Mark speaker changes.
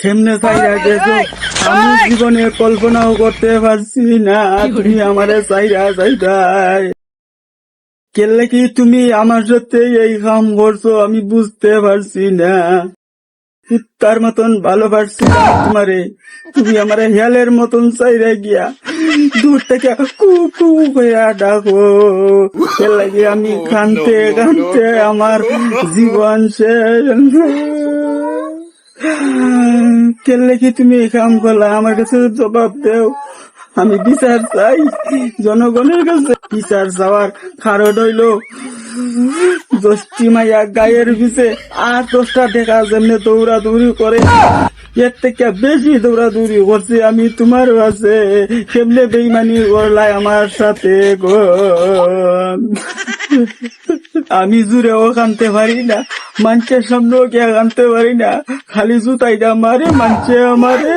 Speaker 1: কেমনে চাইরা গেছো আমি জীবনে কল্পনাও করতে পারছি না। তুমি আমারে চাইরা চাইরাই কেলে কি তুমি আমার সাথে এই কাম করছো আমি বুঝতে পারছি না। তার মতন ভালোবাসছি আমি তোমারে, তুমি আমারে হেয়ালের মতন চাইরা গিয়া দূর থেকে কু কু হইয়া ডাকো। এর লাগে আমি কানতে কানতে আমার জীবন শেষ। কেলে কি তুমি এই কাম করলা আমার কাছে জবাব দেও। আমি বিচার চাই জনগণের কাছে। বিচার চাওয়ার কারণ হইল দশটি মাইয়া গায়ের পিছে আর 10টা দেখা যেমনে দৌড়াদৌড়ি করে এর থেকে বেশি দৌড়াদৌড়ি করছি আমি তোমার কাছে। কেমনে বেইমানি করলাই আমার সাথে গো। আমি জুড়েও কানতে পারি না, মানুষের সামনেও গিয়ে কানতে পারি না, খালি জুতাইটা মারে মানুষে আমারে।